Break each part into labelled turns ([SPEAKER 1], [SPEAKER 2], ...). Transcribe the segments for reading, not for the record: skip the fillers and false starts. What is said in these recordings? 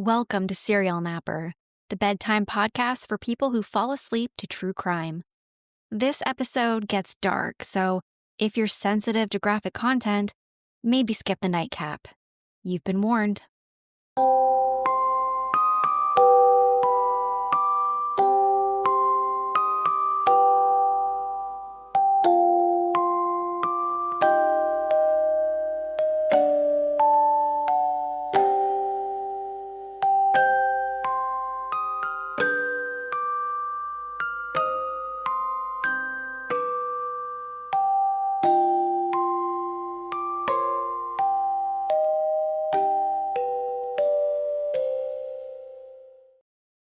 [SPEAKER 1] Welcome to Serial Napper, the bedtime podcast for people who fall asleep to true crime. This episode gets dark, so if you're sensitive to graphic content, maybe skip the nightcap. You've been warned.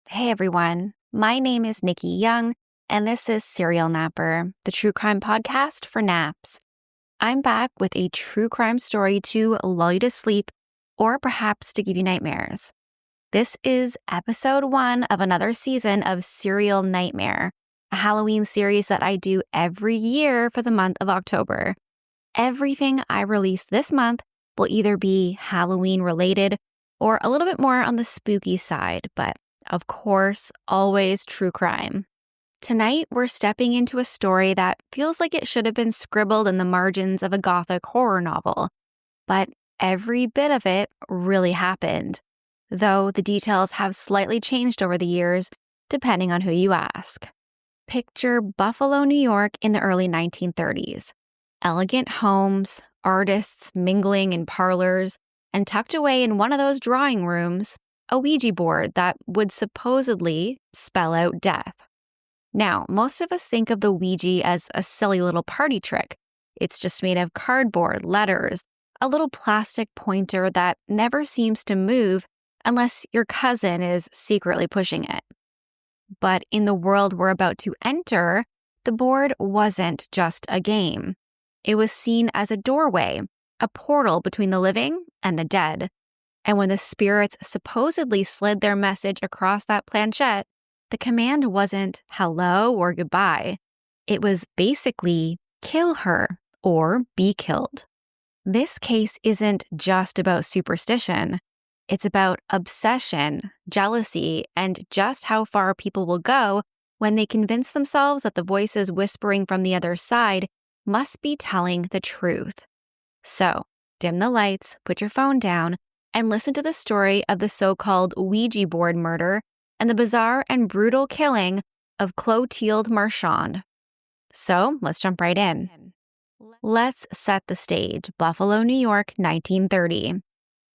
[SPEAKER 1] Hey everyone, my name is Nikki Young, and this is Serial Napper, the true crime podcast for naps. I'm back with a true crime story to lull you to sleep, or perhaps to give you nightmares. This is episode 1 of another season of Serial Nightmare, a Halloween series that I do every year for the month of October. Everything I release this month will either be Halloween related or a little bit more on the spooky side, but of course, always true crime. Tonight, we're stepping into a story that feels like it should have been scribbled in the margins of a gothic horror novel, but every bit of it really happened, though the details have slightly changed over the years, depending on who you ask. Picture Buffalo, New York in the early 1930s. Elegant homes, artists mingling in parlors, and tucked away in one of those drawing rooms, a Ouija board that would supposedly spell out death. Now, most of us think of the Ouija as a silly little party trick. It's just made of cardboard, letters, a little plastic pointer that never seems to move unless your cousin is secretly pushing it. But in the world we're about to enter, the board wasn't just a game. It was seen as a doorway, a portal between the living and the dead. And when the spirits supposedly slid their message across that planchette, the command wasn't hello or goodbye. It was basically kill her or be killed. This case isn't just about superstition. It's about obsession, jealousy, and just how far people will go when they convince themselves that the voices whispering from the other side must be telling the truth. So, dim the lights, put your phone down, and listen to the story of the so-called Ouija Board Murder and the bizarre and brutal killing of Clotilde Marchand. So, let's jump right in. Let's set the stage. Buffalo, New York, 1930.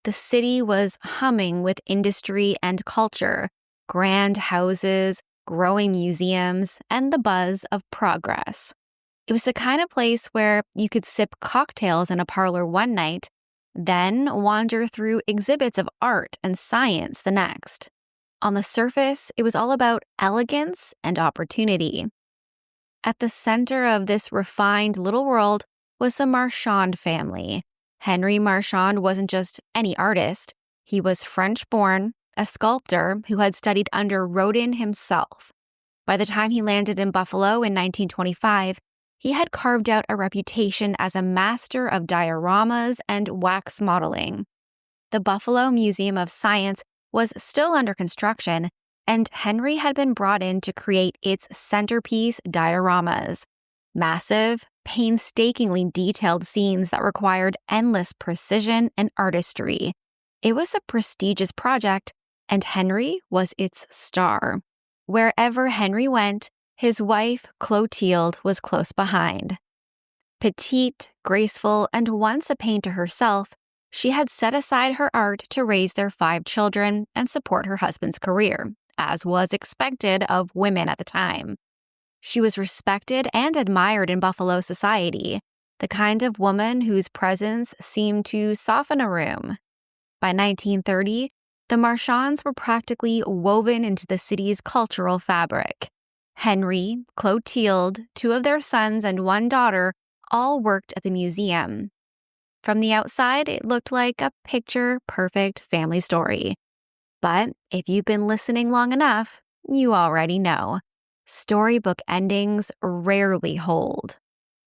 [SPEAKER 1] The city was humming with industry and culture, grand houses, growing museums, and the buzz of progress. It was the kind of place where you could sip cocktails in a parlor one night, then wander through exhibits of art and science the next. On the surface, it was all about elegance and opportunity. At the center of this refined little world was the Marchand family. Henry Marchand wasn't just any artist. He was French-born, a sculptor who had studied under Rodin himself. By the time he landed in Buffalo in 1925, he had carved out a reputation as a master of dioramas and wax modeling. The Buffalo Museum of Science was still under construction, and Henry had been brought in to create its centerpiece dioramas, massive, painstakingly detailed scenes that required endless precision and artistry. It was a prestigious project, and Henry was its star. Wherever Henry went, his wife, Clotilde, was close behind. Petite, graceful, and once a painter herself, she had set aside her art to raise their 5 children and support her husband's career, as was expected of women at the time. She was respected and admired in Buffalo society, the kind of woman whose presence seemed to soften a room. By 1930, the Marchands were practically woven into the city's cultural fabric. Henry, Clotilde, 2 of their sons, and 1 daughter all worked at the museum. From the outside, it looked like a picture-perfect family story. But if you've been listening long enough, you already know. Storybook endings rarely hold.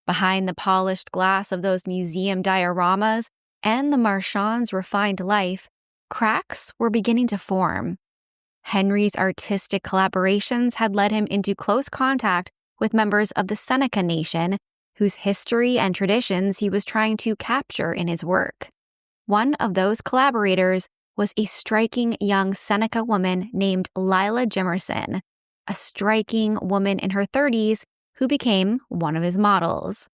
[SPEAKER 1] Behind the polished glass of those museum dioramas and the Marchands' refined life, cracks were beginning to form. Henry's artistic collaborations had led him into close contact with members of the Seneca Nation, whose history and traditions he was trying to capture in his work. One of those collaborators was a striking young Seneca woman named Lila Jimerson, a striking woman in her 30s who became one of his models.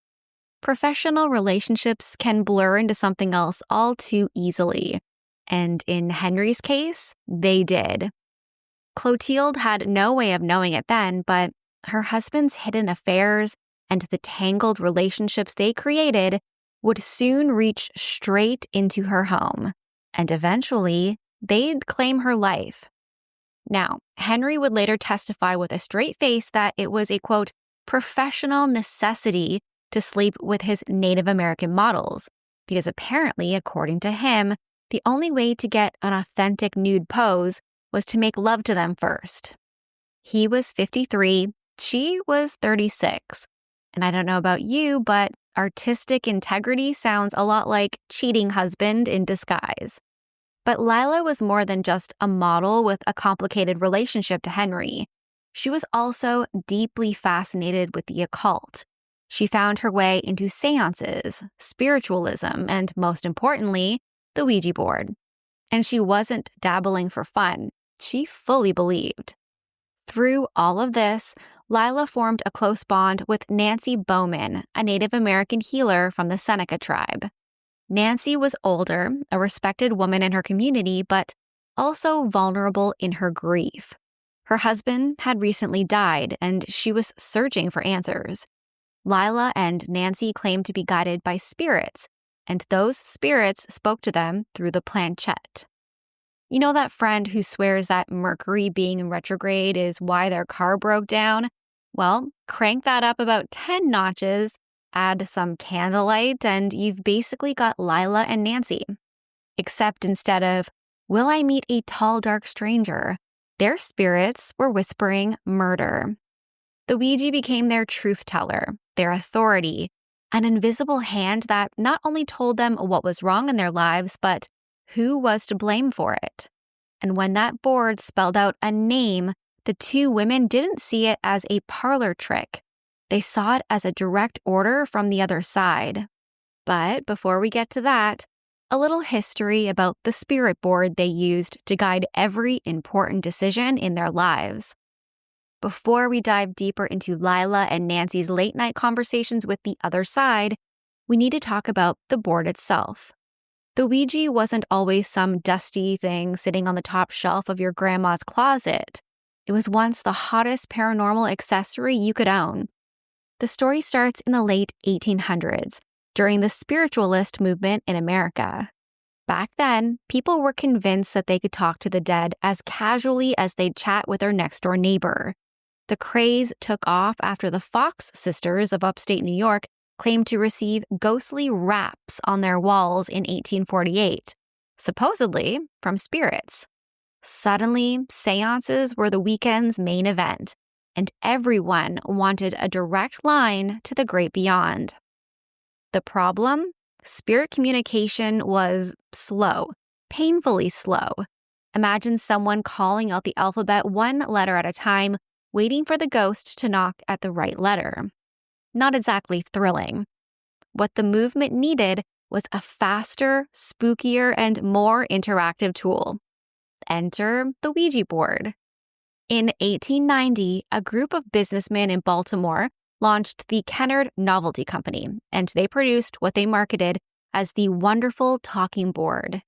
[SPEAKER 1] Professional relationships can blur into something else all too easily, and in Henry's case, they did. Clotilde had no way of knowing it then, but her husband's hidden affairs and the tangled relationships they created would soon reach straight into her home, and eventually, they'd claim her life. Now, Henry would later testify with a straight face that it was a, quote, professional necessity to sleep with his Native American models, because apparently, according to him, the only way to get an authentic nude pose was to make love to them first. He was 53, she was 36. And I don't know about you, but artistic integrity sounds a lot like cheating husband in disguise. But Lila was more than just a model with a complicated relationship to Henry. She was also deeply fascinated with the occult. She found her way into séances, spiritualism, and most importantly, the Ouija board. And she wasn't dabbling for fun. She fully believed. Through all of this, Lila formed a close bond with Nancy Bowen, a Native American healer from the Seneca tribe. Nancy was older, a respected woman in her community, but also vulnerable in her grief. Her husband had recently died, and she was searching for answers. Lila and Nancy claimed to be guided by spirits, and those spirits spoke to them through the planchette. You know that friend who swears that Mercury being in retrograde is why their car broke down? Well, crank that up about 10 notches, add some candlelight, and you've basically got Lila and Nancy. Except instead of, will I meet a tall, dark stranger? Their spirits were whispering murder. The Ouija became their truth teller, their authority, an invisible hand that not only told them what was wrong in their lives, but who was to blame for it. And when that board spelled out a name, the two women didn't see it as a parlor trick. They saw it as a direct order from the other side. But before we get to that, a little history about the spirit board they used to guide every important decision in their lives. Before we dive deeper into Lila and Nancy's late-night conversations with the other side, we need to talk about the board itself. The Ouija wasn't always some dusty thing sitting on the top shelf of your grandma's closet. It was once the hottest paranormal accessory you could own. The story starts in the late 1800s, during the spiritualist movement in America. Back then, people were convinced that they could talk to the dead as casually as they'd chat with their next-door neighbor. The craze took off after the Fox sisters of upstate New York claimed to receive ghostly raps on their walls in 1848, supposedly from spirits. Suddenly, séances were the weekend's main event, and everyone wanted a direct line to the great beyond. The problem? Spirit communication was slow, painfully slow. Imagine someone calling out the alphabet one letter at a time, waiting for the ghost to knock at the right letter. Not exactly thrilling. What the movement needed was a faster, spookier, and more interactive tool. Enter the Ouija board. In 1890, a group of businessmen in Baltimore launched the Kennard Novelty Company, and they produced what they marketed as the Wonderful Talking Board.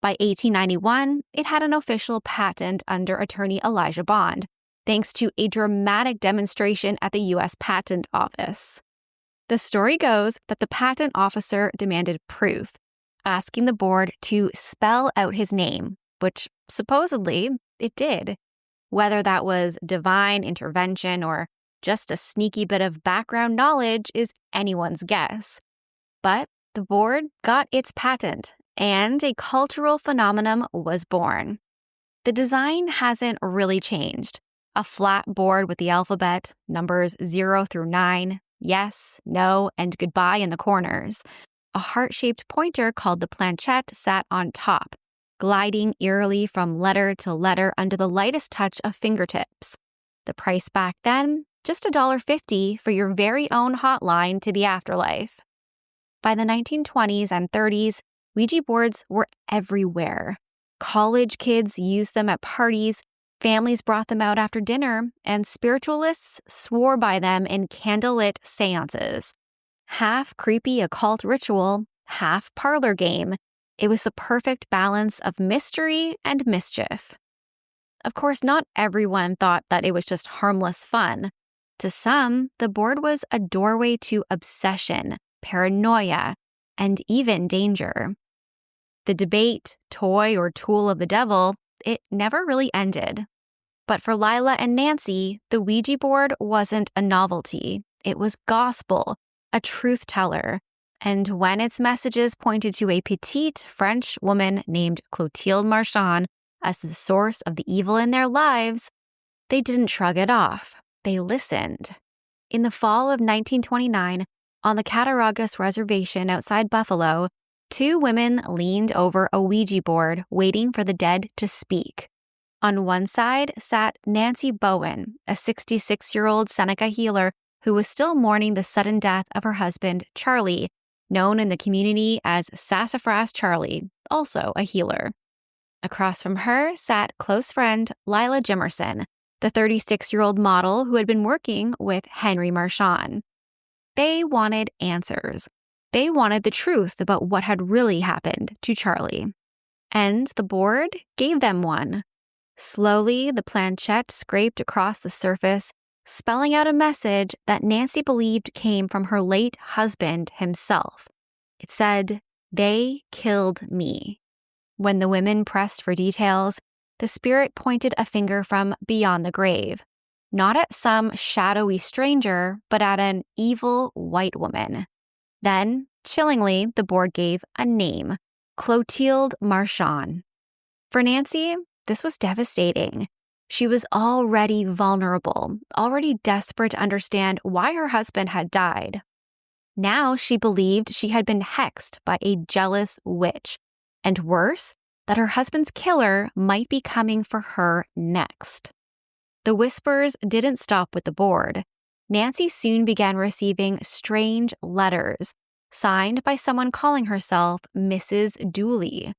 [SPEAKER 1] By 1891, it had an official patent under attorney Elijah Bond, thanks to a dramatic demonstration at the U.S. Patent Office. The story goes that the patent officer demanded proof, asking the board to spell out his name, which supposedly it did. Whether that was divine intervention or just a sneaky bit of background knowledge is anyone's guess. But the board got its patent, and a cultural phenomenon was born. The design hasn't really changed. A flat board with the alphabet, numbers 0 through 9, yes, no, and goodbye in the corners. A heart-shaped pointer called the planchette sat on top, gliding eerily from letter to letter under the lightest touch of fingertips. The price back then, just $1.50 for your very own hotline to the afterlife. By the 1920s and 30s, Ouija boards were everywhere. College kids used them at parties, families brought them out after dinner, and spiritualists swore by them in candlelit séances. Half creepy occult ritual, half parlor game. It was the perfect balance of mystery and mischief. Of course, not everyone thought that it was just harmless fun. To some, the board was a doorway to obsession, paranoia, and even danger. The debate, toy or tool of the devil, it never really ended. But for Lila and Nancy, the Ouija board wasn't a novelty. It was gospel, a truth teller. And when its messages pointed to a petite French woman named Clotilde Marchand as the source of the evil in their lives, they didn't shrug it off. They listened. In the fall of 1929, on the Cattaraugus Reservation outside Buffalo, 2 women leaned over a Ouija board waiting for the dead to speak. On one side sat Nancy Bowen, a 66-year-old Seneca healer who was still mourning the sudden death of her husband, Charlie, known in the community as Sassafras Charlie, also a healer. Across from her sat close friend Lila Jimerson, the 36-year-old model who had been working with Henry Marchand. They wanted answers. They wanted the truth about what had really happened to Charlie. And the board gave them one. Slowly, the planchette scraped across the surface, spelling out a message that Nancy believed came from her late husband himself. It said, "They killed me." When the women pressed for details, the spirit pointed a finger from beyond the grave, not at some shadowy stranger, but at an evil white woman. Then, chillingly, the board gave a name, Clotilde Marchand. For Nancy, this was devastating. She was already vulnerable, already desperate to understand why her husband had died. Now she believed she had been hexed by a jealous witch, and worse, that her husband's killer might be coming for her next. The whispers didn't stop with the board. Nancy soon began receiving strange letters, signed by someone calling herself Mrs. Dooley.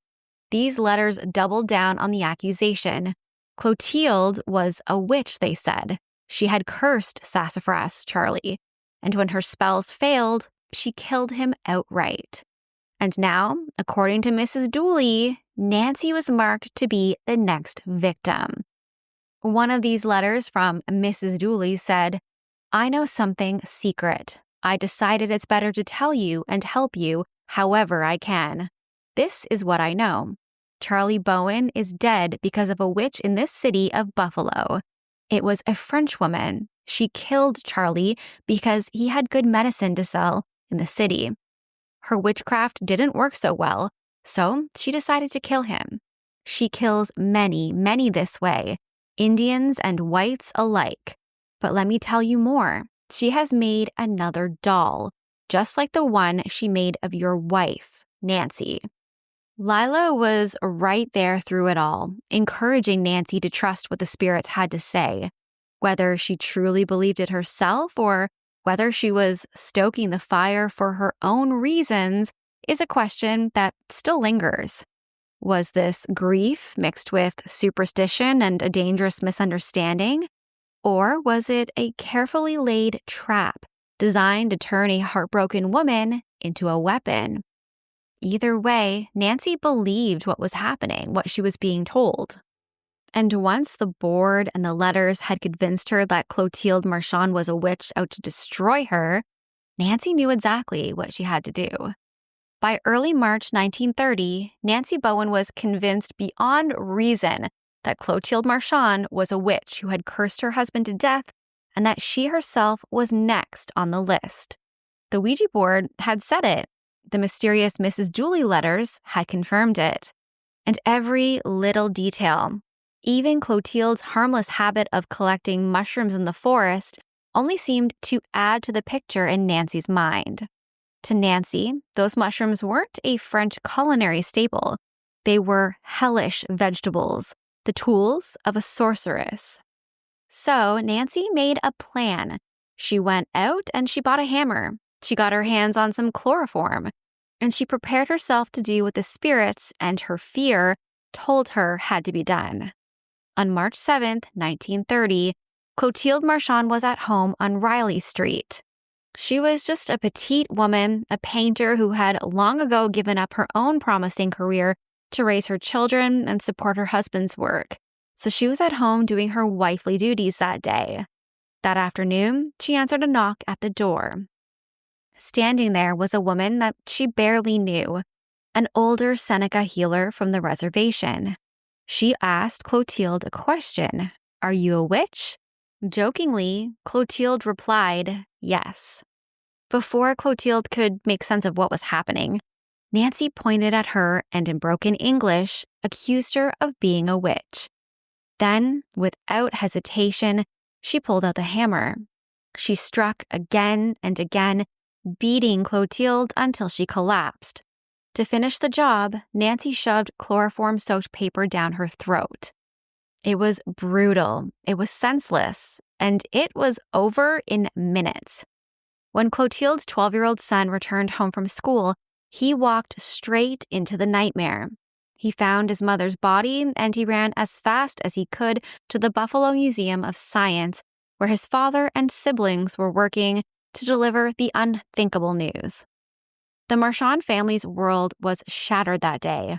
[SPEAKER 1] These letters doubled down on the accusation. Clotilde was a witch, they said. She had cursed Sassafras Charlie, and when her spells failed, she killed him outright. And now, according to Mrs. Dooley, Nancy was marked to be the next victim. One of these letters from Mrs. Dooley said, "I know something secret. I decided it's better to tell you and help you however I can. This is what I know. Charlie Bowen is dead because of a witch in this city of Buffalo. It was a Frenchwoman. She killed Charlie because he had good medicine to sell in the city. Her witchcraft didn't work so well, so she decided to kill him. She kills many, many this way, Indians and whites alike. But let me tell you more. She has made another doll, just like the one she made of your wife, Nancy." Lila was right there through it all, encouraging Nancy to trust what the spirits had to say. Whether she truly believed it herself or whether she was stoking the fire for her own reasons is a question that still lingers. Was this grief mixed with superstition and a dangerous misunderstanding? Or was it a carefully laid trap designed to turn a heartbroken woman into a weapon? Either way, Nancy believed what was happening, what she was being told. And once the board and the letters had convinced her that Clotilde Marchand was a witch out to destroy her, Nancy knew exactly what she had to do. By early March 1930, Nancy Bowen was convinced beyond reason that Clotilde Marchand was a witch who had cursed her husband to death and that she herself was next on the list. The Ouija board had said it. The mysterious Mrs. Dooley letters had confirmed it. And every little detail, even Clotilde's harmless habit of collecting mushrooms in the forest, only seemed to add to the picture in Nancy's mind. To Nancy, those mushrooms weren't a French culinary staple. They were hellish vegetables, the tools of a sorceress. So Nancy made a plan. She went out and she bought a hammer. She got her hands on some chloroform, and she prepared herself to do what the spirits and her fear told her had to be done. On March 7th, 1930, Clotilde Marchand was at home on Riley Street. She was just a petite woman, a painter who had long ago given up her own promising career to raise her children and support her husband's work. So she was at home doing her wifely duties that day. That afternoon, she answered a knock at the door. Standing there was a woman that she barely knew, an older Seneca healer from the reservation. She asked Clotilde a question. "Are you a witch?" Jokingly, Clotilde replied, "Yes." Before Clotilde could make sense of what was happening, Nancy pointed at her and in broken English accused her of being a witch. Then, without hesitation, she pulled out the hammer. She struck again and again, beating Clotilde until she collapsed. To finish the job, Nancy shoved chloroform-soaked paper down her throat. It was brutal, it was senseless, and it was over in minutes. When Clotilde's 12-year-old son returned home from school, he walked straight into the nightmare. He found his mother's body and he ran as fast as he could to the Buffalo Museum of Science, where his father and siblings were working to deliver the unthinkable news. The Marchand family's world was shattered that day.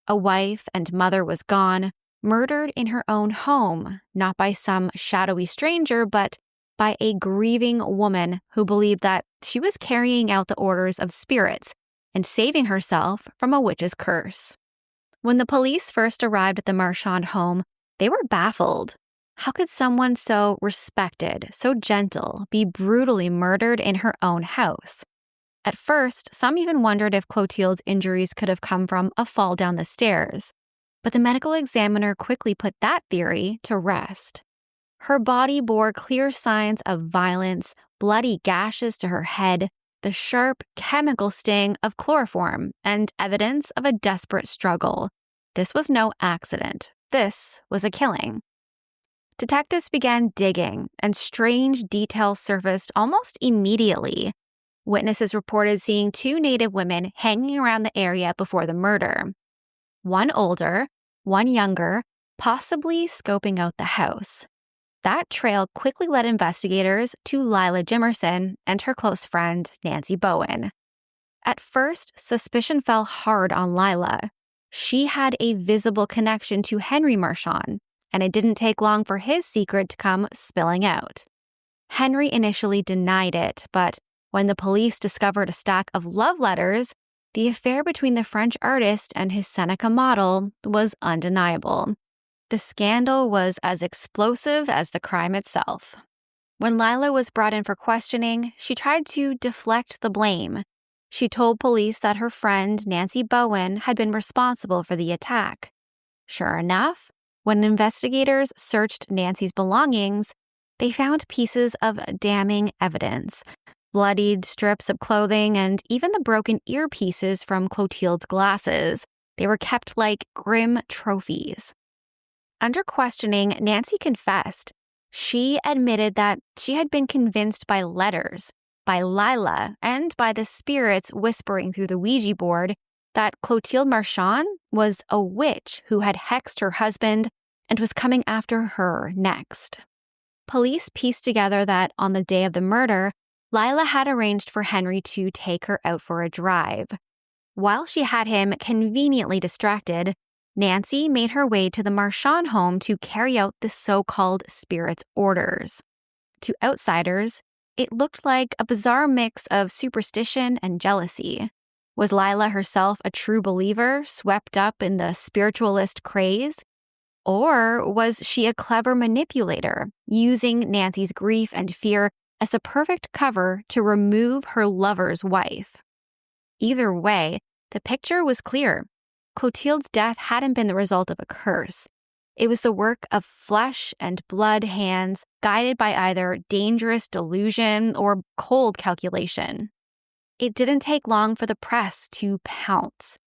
[SPEAKER 1] A wife and mother was gone, murdered in her own home, not by some shadowy stranger, but by a grieving woman who believed that she was carrying out the orders of spirits and saving herself from a witch's curse. When the police first arrived at the Marchand home, they were baffled. How could someone so respected, so gentle, be brutally murdered in her own house? At first, some even wondered if Clotilde's injuries could have come from a fall down the stairs. But the medical examiner quickly put that theory to rest. Her body bore clear signs of violence, bloody gashes to her head, the sharp chemical sting of chloroform, and evidence of a desperate struggle. This was no accident. This was a killing. Detectives began digging, and strange details surfaced almost immediately. Witnesses reported seeing two Native women hanging around the area before the murder. One older, one younger, possibly scoping out the house. That trail quickly led investigators to Lila Jimerson and her close friend, Nancy Bowen. At first, suspicion fell hard on Lila. She had a visible connection to Henry Marchand, and it didn't take long for his secret to come spilling out. Henry initially denied it, but when the police discovered a stack of love letters, the affair between the French artist and his Seneca model was undeniable. The scandal was as explosive as the crime itself. When Lila was brought in for questioning, she tried to deflect the blame. She told police that her friend, Nancy Bowen, had been responsible for the attack. Sure enough, when investigators searched Nancy's belongings, they found pieces of damning evidence, bloodied strips of clothing, and even the broken earpieces from Clotilde's glasses. They were kept like grim trophies. Under questioning, Nancy confessed. She admitted that she had been convinced by letters, by Lila, and by the spirits whispering through the Ouija board that Clotilde Marchand was a witch who had hexed her husband and was coming after her next. Police pieced together that on the day of the murder, Lila had arranged for Henry to take her out for a drive. While she had him conveniently distracted, Nancy made her way to the Marchand home to carry out the so-called spirit's orders. To outsiders, it looked like a bizarre mix of superstition and jealousy. Was Lila herself a true believer, swept up in the spiritualist craze? Or was she a clever manipulator, using Nancy's grief and fear as the perfect cover to remove her lover's wife? Either way, the picture was clear. Clotilde's death hadn't been the result of a curse. It was the work of flesh and blood hands guided by either dangerous delusion or cold calculation. It didn't take long for the press to pounce.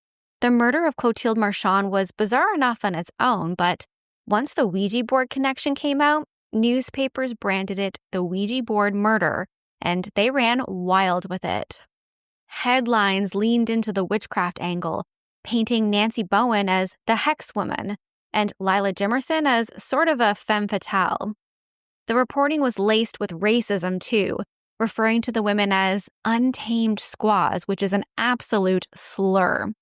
[SPEAKER 1] The murder of Clotilde Marchand was bizarre enough on its own, but once the Ouija board connection came out, newspapers branded it the Ouija Board Murder, and they ran wild with it. Headlines leaned into the witchcraft angle, painting Nancy Bowen as the hex woman and Lila Jimerson as sort of a femme fatale. The reporting was laced with racism, too, referring to the women as untamed squaws, which is an absolute slur,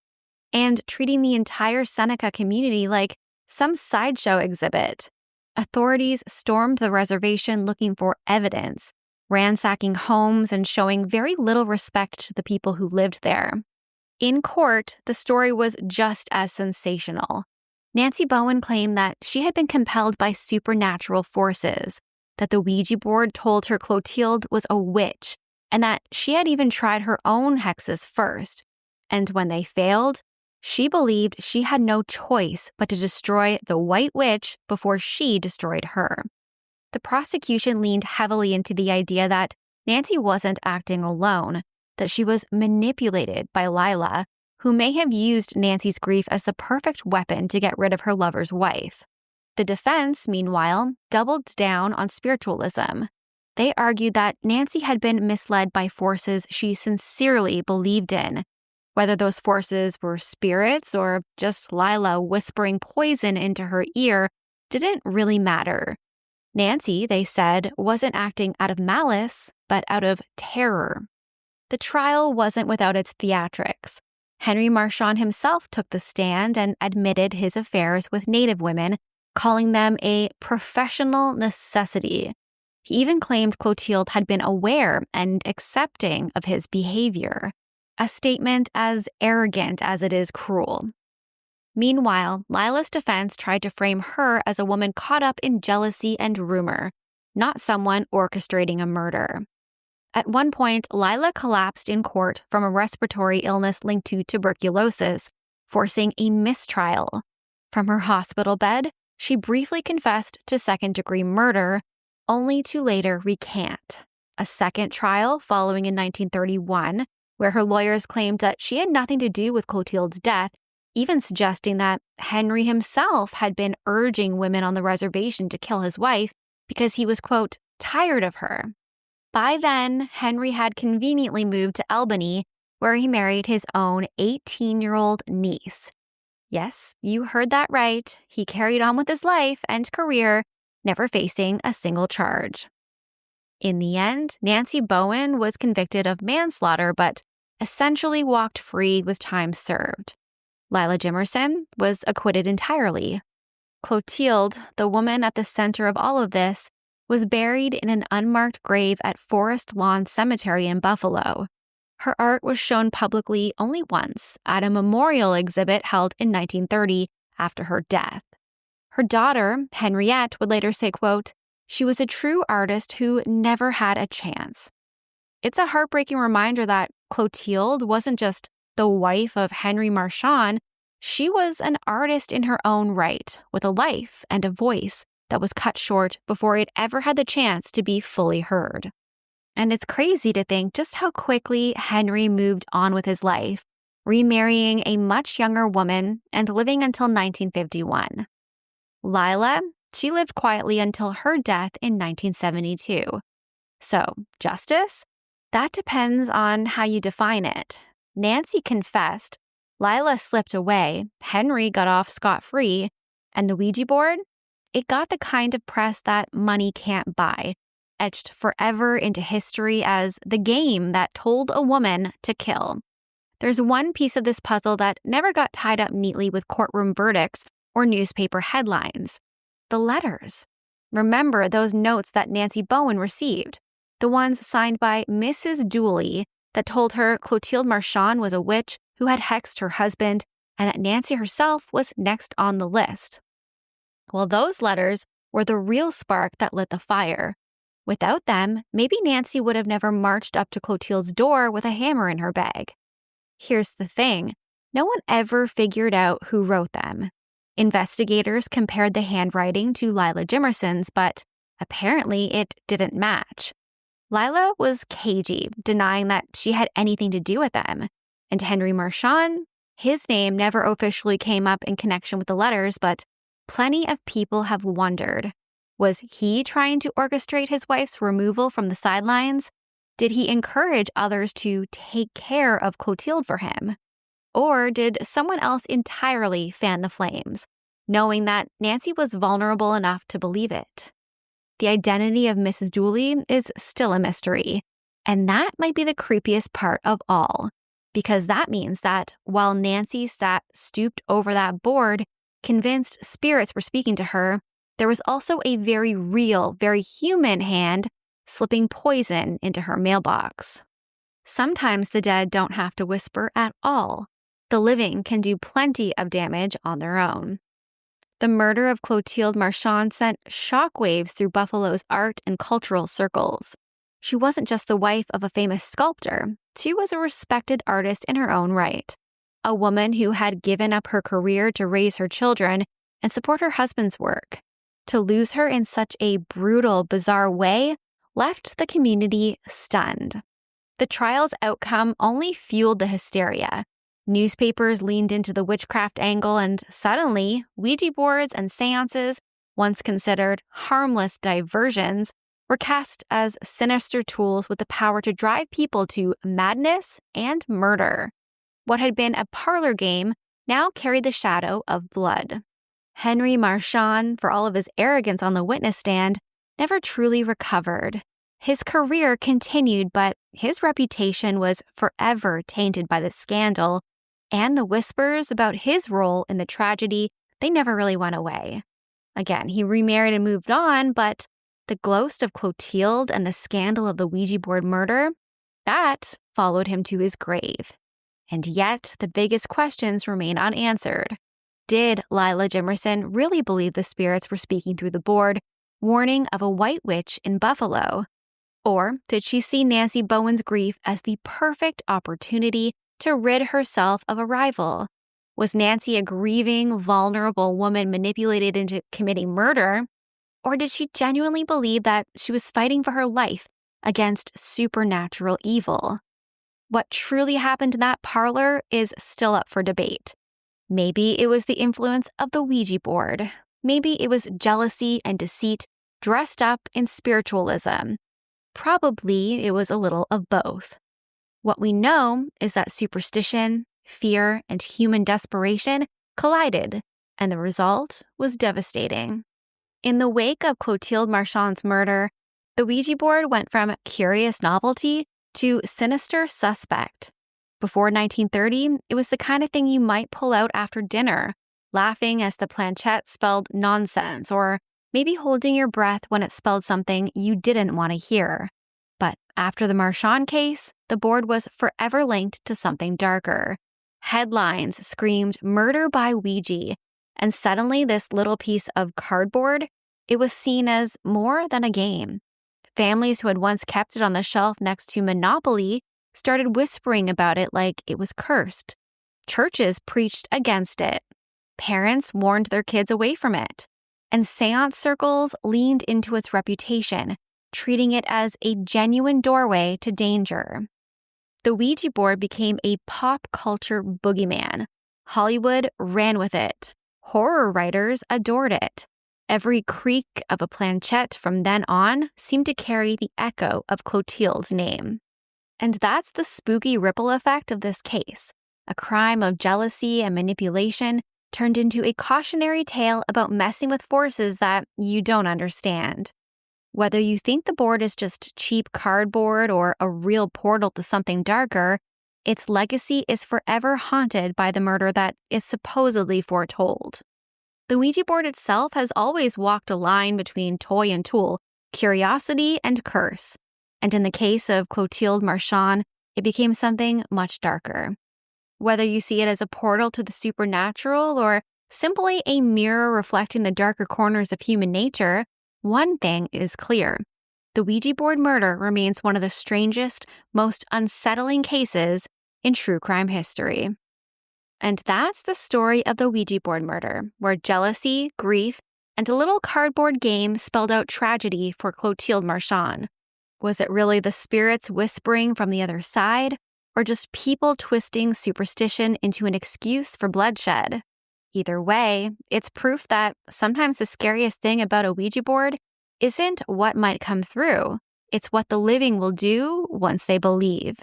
[SPEAKER 1] and treating the entire Seneca community like some sideshow exhibit. Authorities stormed the reservation looking for evidence, ransacking homes and showing very little respect to the people who lived there. In court, the story was just as sensational. Nancy Bowen claimed that she had been compelled by supernatural forces, that the Ouija board told her Clotilde was a witch, and that she had even tried her own hexes first. And when they failed, she believed she had no choice but to destroy the White Witch before she destroyed her. The prosecution leaned heavily into the idea that Nancy wasn't acting alone, that she was manipulated by Lila, who may have used Nancy's grief as the perfect weapon to get rid of her lover's wife. The defense, meanwhile, doubled down on spiritualism. They argued that Nancy had been misled by forces she sincerely believed in. Whether those forces were spirits or just Lila whispering poison into her ear didn't really matter. Nancy, they said, wasn't acting out of malice, but out of terror. The trial wasn't without its theatrics. Henry Marchand himself took the stand and admitted his affairs with Native women, calling them a professional necessity. He even claimed Clotilde had been aware and accepting of his behavior, a statement as arrogant as it is cruel. Meanwhile, Lila's defense tried to frame her as a woman caught up in jealousy and rumor, not someone orchestrating a murder. At one point, Lila collapsed in court from a respiratory illness linked to tuberculosis, forcing a mistrial. From her hospital bed, she briefly confessed to second-degree murder, only to later recant. A second trial following in 1931, where her lawyers claimed that she had nothing to do with Clotilde's death, even suggesting that Henry himself had been urging women on the reservation to kill his wife because he was, quote, tired of her. By then, Henry had conveniently moved to Albany, where he married his own 18-year-old niece. Yes, you heard that right. He carried on with his life and career, never facing a single charge. In the end, Nancy Bowen was convicted of manslaughter, but essentially walked free with time served. Lila Jimerson was acquitted entirely. Clotilde, the woman at the center of all of this, was buried in an unmarked grave at Forest Lawn Cemetery in Buffalo. Her art was shown publicly only once at a memorial exhibit held in 1930 after her death. Her daughter, Henriette, would later say, quote, "She was a true artist who never had a chance." It's a heartbreaking reminder that Clotilde wasn't just the wife of Henry Marchand, she was an artist in her own right, with a life and a voice that was cut short before it ever had the chance to be fully heard. And it's crazy to think just how quickly Henry moved on with his life, remarrying a much younger woman and living until 1951. Lila, she lived quietly until her death in 1972. So, justice? That depends on how you define it. Nancy confessed, Lila slipped away, Henry got off scot-free, and the Ouija board? It got the kind of press that money can't buy, etched forever into history as the game that told a woman to kill. There's one piece of this puzzle that never got tied up neatly with courtroom verdicts or newspaper headlines. The letters. Remember those notes that Nancy Bowen received, the ones signed by Mrs. Dooley that told her Clotilde Marchand was a witch who had hexed her husband and that Nancy herself was next on the list. Well, those letters were the real spark that lit the fire. Without them, maybe Nancy would have never marched up to Clotilde's door with a hammer in her bag. Here's the thing, no one ever figured out who wrote them. Investigators compared the handwriting to Lila Jimerson's, but apparently it didn't match. Lila was cagey, denying that she had anything to do with them, and Henry Marchand, His name never officially came up in connection with the letters, but plenty of people have wondered. Was he trying to orchestrate his wife's removal from the sidelines? Did he encourage others to take care of Clotilde for him? Or did someone else entirely fan the flames, knowing that Nancy was vulnerable enough to believe it? The identity of Mrs. Dooley is still a mystery, and that might be the creepiest part of all, because that means that while Nancy sat stooped over that board, convinced spirits were speaking to her, there was also a very real, very human hand slipping poison into her mailbox. Sometimes the dead don't have to whisper at all. The living can do plenty of damage on their own. The murder of Clotilde Marchand sent shockwaves through Buffalo's art and cultural circles. She wasn't just the wife of a famous sculptor. She was a respected artist in her own right. A woman who had given up her career to raise her children and support her husband's work. To lose her in such a brutal, bizarre way left the community stunned. The trial's outcome only fueled the hysteria. Newspapers leaned into the witchcraft angle, and suddenly, Ouija boards and séances, once considered harmless diversions, were cast as sinister tools with the power to drive people to madness and murder. What had been a parlor game now carried the shadow of blood. Henry Marchand, for all of his arrogance on the witness stand, never truly recovered. His career continued, but his reputation was forever tainted by the scandal, and the whispers about his role in the tragedy, they never really went away. Again, he remarried and moved on, but the ghost of Clotilde and the scandal of the Ouija board murder, that followed him to his grave. And yet, the biggest questions remain unanswered. Did Lila Jimerson really believe the spirits were speaking through the board, warning of a white witch in Buffalo? Or did she see Nancy Bowen's grief as the perfect opportunity to rid herself of a rival? Was Nancy a grieving, vulnerable woman manipulated into committing murder? Or did she genuinely believe that she was fighting for her life against supernatural evil? What truly happened in that parlor is still up for debate. Maybe it was the influence of the Ouija board. Maybe it was jealousy and deceit dressed up in spiritualism. Probably it was a little of both. What we know is that superstition, fear, and human desperation collided, and the result was devastating. In the wake of Clotilde Marchand's murder, the Ouija board went from curious novelty to sinister suspect. Before 1930, it was the kind of thing you might pull out after dinner, laughing as the planchette spelled nonsense, or maybe holding your breath when it spelled something you didn't want to hear. But after the Marchand case, the board was forever linked to something darker. Headlines screamed "murder by Ouija," and suddenly this little piece of cardboard, it was seen as more than a game. Families who had once kept it on the shelf next to Monopoly started whispering about it like it was cursed. Churches preached against it. Parents warned their kids away from it. And seance circles leaned into its reputation, treating it as a genuine doorway to danger. The Ouija board became a pop culture boogeyman. Hollywood ran with it. Horror writers adored it. Every creak of a planchette from then on seemed to carry the echo of Clotilde's name. And that's the spooky ripple effect of this case. A crime of jealousy and manipulation turned into a cautionary tale about messing with forces that you don't understand. Whether you think the board is just cheap cardboard or a real portal to something darker, its legacy is forever haunted by the murder that is supposedly foretold. The Ouija board itself has always walked a line between toy and tool, curiosity and curse. And in the case of Clotilde Marchand, it became something much darker. Whether you see it as a portal to the supernatural or simply a mirror reflecting the darker corners of human nature, one thing is clear. The Ouija board murder remains one of the strangest, most unsettling cases in true crime history. And that's the story of the Ouija board murder, where jealousy, grief, and a little cardboard game spelled out tragedy for Clotilde Marchand. Was it really the spirits whispering from the other side, or just people twisting superstition into an excuse for bloodshed. Either way, it's proof that sometimes the scariest thing about a Ouija board isn't what might come through, it's what the living will do once they believe.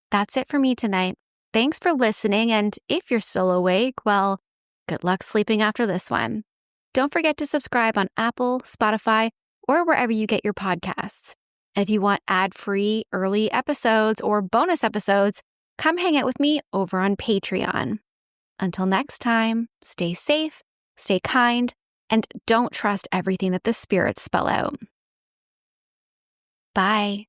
[SPEAKER 1] That's it for me tonight. Thanks for listening, and if you're still awake, well, good luck sleeping after this one. Don't forget to subscribe on Apple, Spotify, or wherever you get your podcasts. And if you want ad-free early episodes or bonus episodes, come hang out with me over on Patreon. Until next time, stay safe, stay kind, and don't trust everything that the spirits spell out. Bye.